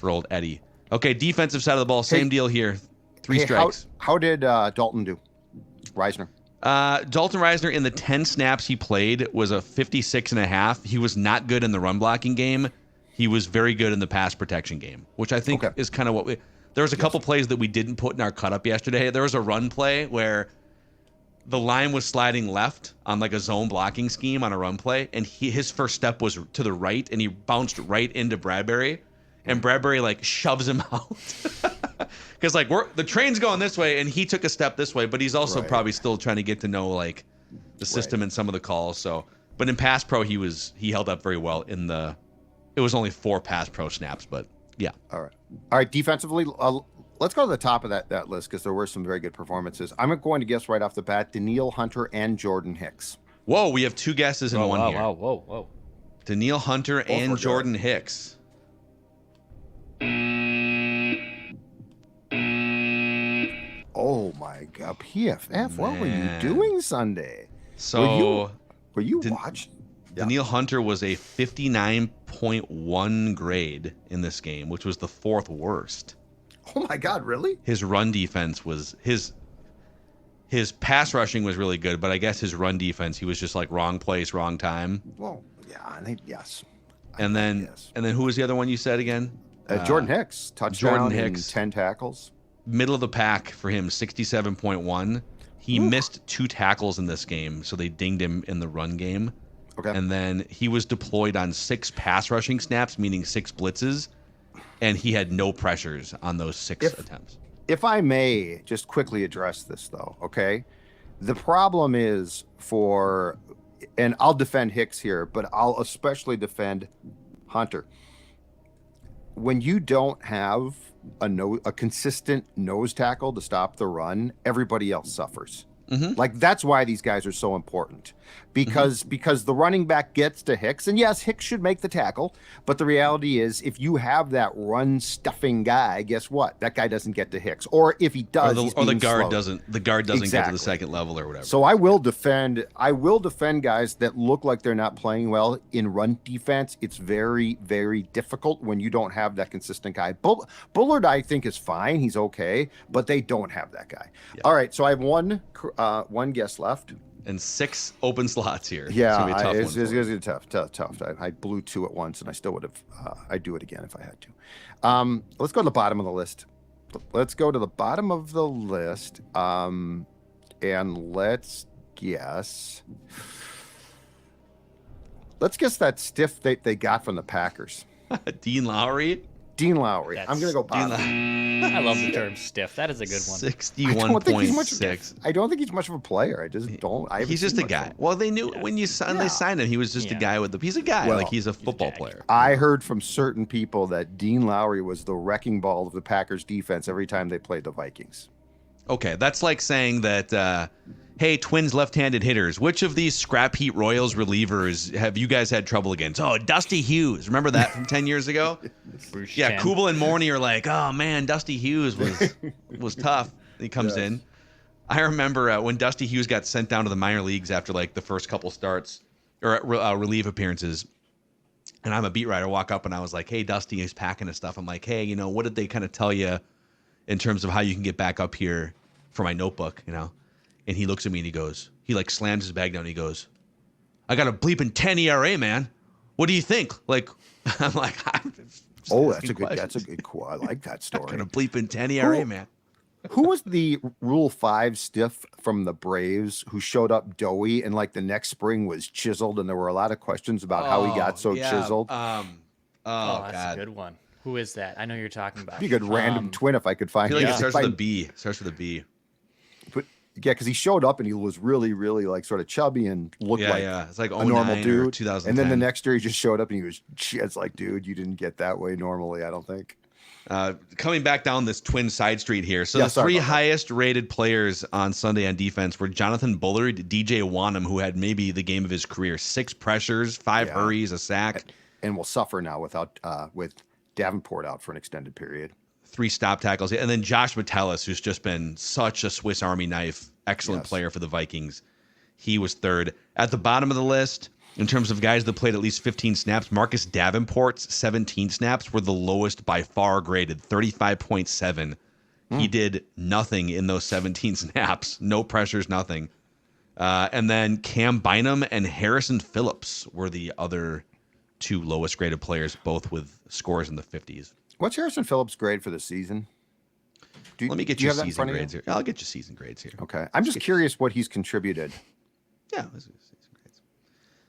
old Eddie. Okay, defensive side of the ball, same deal here. 3 strikes. How did Dalton do? Reisner. Dalton Reisner in the 10 snaps he played was a 56.5. He was not good in the run blocking game. He was very good in the pass protection game, which I think is kind of what there was a couple plays that we didn't put in our cut up yesterday. There was a run play where the line was sliding left on like a zone blocking scheme on a run play, and his first step was to the right, and he bounced right into Bradbury, and Bradbury like shoves him out. Because like the train's going this way, and he took a step this way, but he's also probably still trying to get to know like the system and some of the calls. So, but in pass pro, he held up very well. It was only 4 pass pro snaps, but yeah. All right. Defensively, let's go to the top of that list because there were some very good performances. I'm going to guess right off the bat, Danielle Hunter and Jordan Hicks. Whoa, we have 2 guesses in one here. Whoa. Danielle Hunter and Jordan Hicks. Oh my God, PFF! What were you doing Sunday? So were you watching? Danielle Hunter was a 59.1 grade in this game, which was the 4th worst. Oh my God, really? His run defense was his pass rushing was really good, but I guess his run defense, he was just like wrong place, wrong time. Well, yeah, yes. And then who was the other one you said again? Jordan Hicks, touchdown, and 10 tackles. Middle of the pack for him, 67.1. He missed 2 tackles in this game, so they dinged him in the run game. Okay. And then he was deployed on 6 pass rushing snaps, meaning 6 blitzes, and he had no pressures on those 6 attempts. If I may just quickly address this, though, okay? The problem is for and I'll defend Hicks here, but I'll especially defend Hunter. When you don't have a consistent nose tackle to stop the run, everybody else suffers. Like, that's why these guys are so important, because the running back gets to Hicks, and yes, Hicks should make the tackle, but the reality is, if you have that run stuffing guy, guess what? That guy doesn't get to Hicks, or if he does, or the guard slowed. doesn't. The guard doesn't get to the second level or whatever. So I will defend guys that look like they're not playing well in run defense. It's very, very difficult when you don't have that consistent guy. Bullard, I think, is fine. He's okay, but they don't have that guy. Yeah. All right, so I have one guess left. And 6 open slots here. Yeah, it's going to be tough. I blew 2 at once, and I still would have. I'd do it again if I had to. Let's go to the bottom of the list. And let's guess. Let's guess that stiff they got from the Packers. Dean Lowry. I'm going to go bottom. I love the term stiff. That is a good one. 61.6. I don't think he's much of a player. I just don't. He's just a guy. Well, they knew when they signed him, he was just a guy he's a guy. Like, he's a football player. I heard from certain people that Dean Lowry was the wrecking ball of the Packers defense every time they played the Vikings. Okay, that's like saying that, hey, Twins left-handed hitters, which of these scrap heat Royals relievers have you guys had trouble against? Oh, Dusty Hughes. Remember that from 10 years ago? Yeah, Kubel and Morney are like, oh, man, Dusty Hughes was tough. He comes in. I remember when Dusty Hughes got sent down to the minor leagues after, like, the first couple starts or relief appearances, and I'm a beat writer, walk up, and I was like, hey, Dusty, he's packing his stuff. I'm like, hey, what did they kind of tell you in terms of how you can get back up here for my notebook, And he looks at me and he like slams his bag down and he goes, I got a bleeping 10 ERA, man. What do you think? Like, I'm like, that's a good quote. I like that story. I got a bleeping 10 ERA, man. Who was the Rule 5 stiff from the Braves who showed up doughy and like the next spring was chiseled, and there were a lot of questions about how he got so chiseled? That's a good one. Who is that? I know you're talking about. Be a good random twin if I could find. I feel like it starts with a B. But yeah, because he showed up and he was really, really like sort of chubby and looked like it's like a normal dude. 2010. And then the next year he just showed up and it's like, dude, you didn't get that way normally, I don't think. Coming back down this twin side street here. So the 3 highest rated players on Sunday on defense were Jonathan Bullard, DJ Wanham, who had maybe the game of his career, 6 pressures, 5 hurries, a sack. And will suffer now with Davenport out for an extended period. 3 stop tackles. And then Josh Metellus, who's just been such a Swiss Army knife, excellent player for the Vikings. He was 3rd. At the bottom of the list, in terms of guys that played at least 15 snaps, Marcus Davenport's 17 snaps were the lowest by far graded, 35.7. He did nothing in those 17 snaps. No pressures, nothing. And then Cam Bynum and Harrison Phillips were the other 2 lowest graded players, both with scores in the 50s. What's Harrison Phillips' grade for the season? Let me get you season grades here. I'll get you season grades here. Okay. I'm just curious what he's contributed. Yeah. Season grades.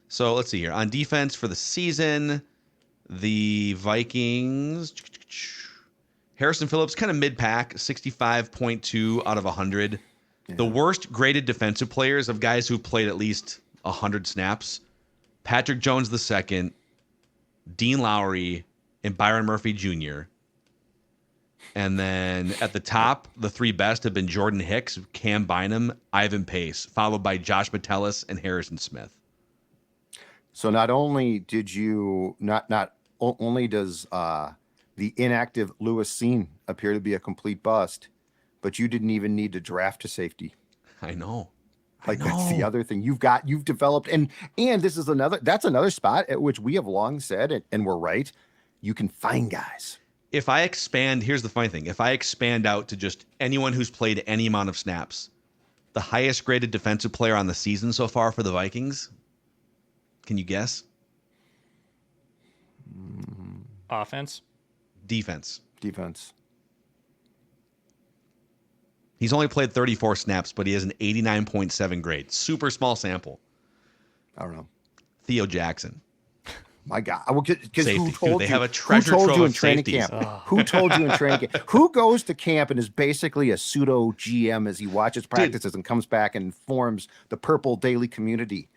So let's see here. On defense for the season, the Vikings, Harrison Phillips, kind of mid-pack, 65.2 out of 100. Yeah. The worst graded defensive players of guys who played at least 100 snaps, Patrick Jones II, Dean Lowry, and Byron Murphy Jr. And then at the top, the 3 best have been Jordan Hicks, Cam Bynum, Ivan Pace, followed by Josh Metellus and Harrison Smith. So not only did you not only does the inactive Lewis Seen appear to be a complete bust, but you didn't even need to draft a safety. I know. That's the other thing you've developed, and this is another spot at which we have long said, and we're right. You can find guys. If I expand, here's the funny thing. If I expand out to just anyone who's played any amount of snaps, the highest graded defensive player on the season so far for the Vikings, can you guess? Offense? Defense. He's only played 34 snaps, but he has an 89.7 grade. Super small sample. I don't know. Theo Jackson. My God, because who told they you? have a treasure trove in of training safeties. camp? Who told you in training camp? Who goes to camp and is basically a pseudo GM as he watches practices and comes back and forms the Purple Daily community?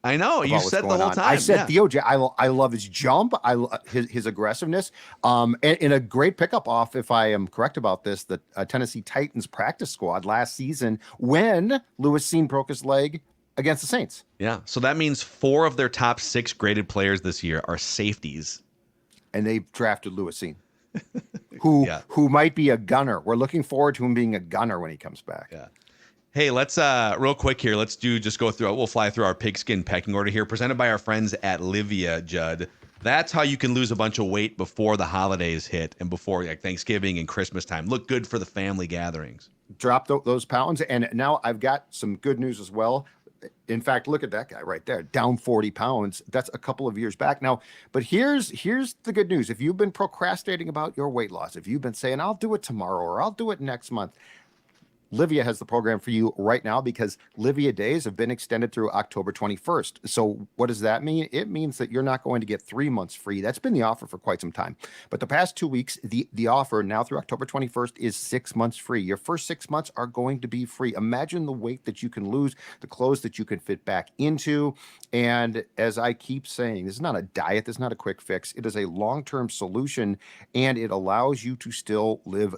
I know. You said the whole time. I said DOJ. I love his jump. I his aggressiveness. And a great pickup off, if I am correct about this, the Tennessee Titans practice squad last season when Lewis Cine broke his leg against the Saints. Yeah. So that means 4 of their top 6 graded players this year are safeties. And they drafted Lewis Cine, who might be a gunner. We're looking forward to him being a gunner when he comes back. Yeah. Hey, let's real quick here. Let's go through. We'll fly through our pigskin pecking order here, presented by our friends at Livia, Judd. That's how you can lose a bunch of weight before the holidays hit and before like Thanksgiving and Christmas time. Look good for the family gatherings. Drop those pounds, and now I've got some good news as well. In fact, look at that guy right there, down 40 pounds. That's a couple of years back now. But here's the good news. If you've been procrastinating about your weight loss, if you've been saying, I'll do it tomorrow or I'll do it next month, Livia has the program for you right now because Livia days have been extended through October 21st. So what does that mean? It means that you're not going to get 3 months free. That's been the offer for quite some time. But the past 2 weeks, the offer now through October 21st is 6 months free. Your first 6 months are going to be free. Imagine the weight that you can lose, the clothes that you can fit back into. And as I keep saying, this is not a diet. This is not a quick fix. It is a long-term solution, and it allows you to still live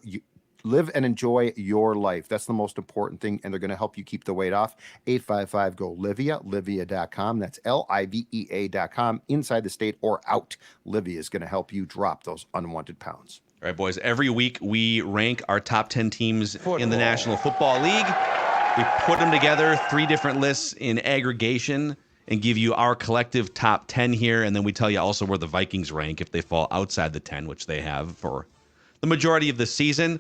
and enjoy your life. That's the most important thing, and they're going to help you keep the weight off. 855-GO-LIVIA, livia.com. That's LIVEA.com. Inside the state or out, Livia is going to help you drop those unwanted pounds. All right, boys. Every week we rank our top 10 teams in the National Football League. We put them together, 3 different lists in aggregation, and give you our collective top 10 here. And then we tell you also where the Vikings rank if they fall outside the 10, which they have for the majority of the season.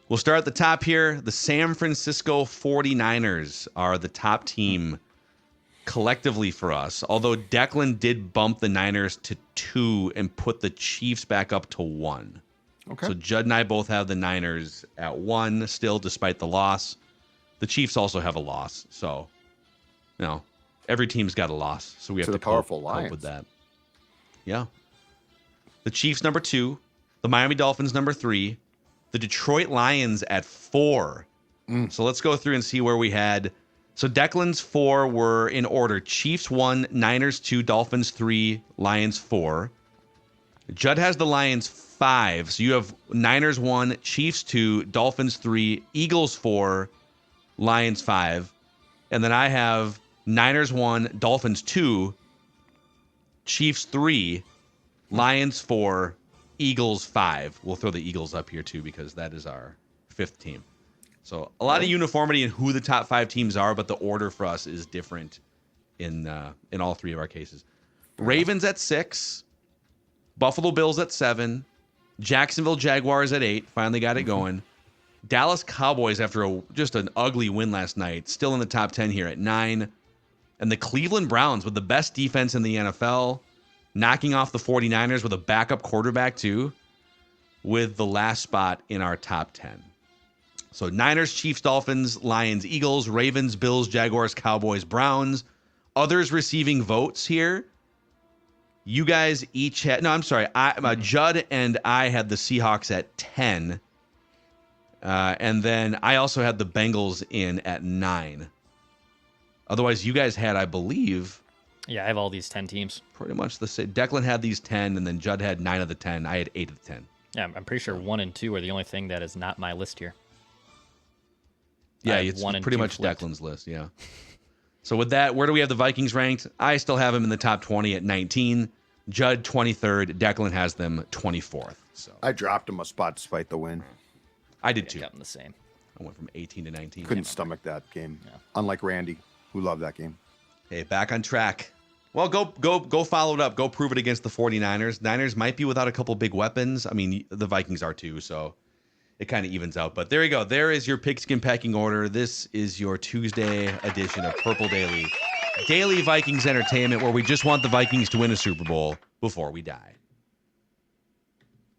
We'll start at the top here. The San Francisco 49ers are the top team collectively for us, although Declan did bump the Niners to 2 and put the Chiefs back up to 1. Okay. So Judd and I both have the Niners at 1 still, despite the loss. The Chiefs also have a loss. So, every team's got a loss. So we have to cope with that. Yeah. The Chiefs, number 2. The Miami Dolphins, number 3. The Detroit Lions at 4. So let's go through and see where we had. So Declan's 4 were in order. Chiefs 1, Niners 2, Dolphins 3, Lions 4. Judd has the Lions 5. So you have Niners 1, Chiefs 2, Dolphins 3, Eagles 4, Lions 5. And then I have Niners 1, Dolphins 2, Chiefs 3, Lions 4, Eagles 5. We'll throw the Eagles up here too because that is our 5th team. So a lot of uniformity in who the top 5 teams are, but the order for us is different in all 3 of our cases. Ravens at 6, Buffalo Bills at 7, Jacksonville Jaguars at 8. Finally got it going. Dallas Cowboys after just an ugly win last night, still in the top 10 here at 9, and the Cleveland Browns with the best defense in the NFL. Knocking off the 49ers with a backup quarterback, too, with the last spot in our top 10. So Niners, Chiefs, Dolphins, Lions, Eagles, Ravens, Bills, Jaguars, Cowboys, Browns. Others receiving votes here. You guys each had... No, I'm sorry. Judd and I had the Seahawks at 10. And then I also had the Bengals in at 9. Otherwise, you guys had, I believe... Yeah, I have all these 10 teams. Pretty much the same. Declan had these 10, and then Judd had 9 of the 10. I had 8 of the 10. Yeah, I'm pretty sure 1 and 2 are the only thing that is not my list here. Yeah, it's pretty much flipped. Declan's list, yeah. So with that, where do we have the Vikings ranked? I still have them in the top 20 at 19. Judd, 23rd. Declan has them 24th. So I dropped them a spot despite the win. I did too. I got them the same. I went from 18 to 19. Couldn't stomach that game. Yeah. Unlike Randy, who loved that game. Hey, back on track. Well, go follow it up. Go prove it against the 49ers. Niners might be without a couple big weapons. I mean, the Vikings are too, so it kind of evens out. But there you go. There is your pigskin packing order. This is your Tuesday edition of Purple Daily. Daily Vikings entertainment where we just want the Vikings to win a Super Bowl before we die.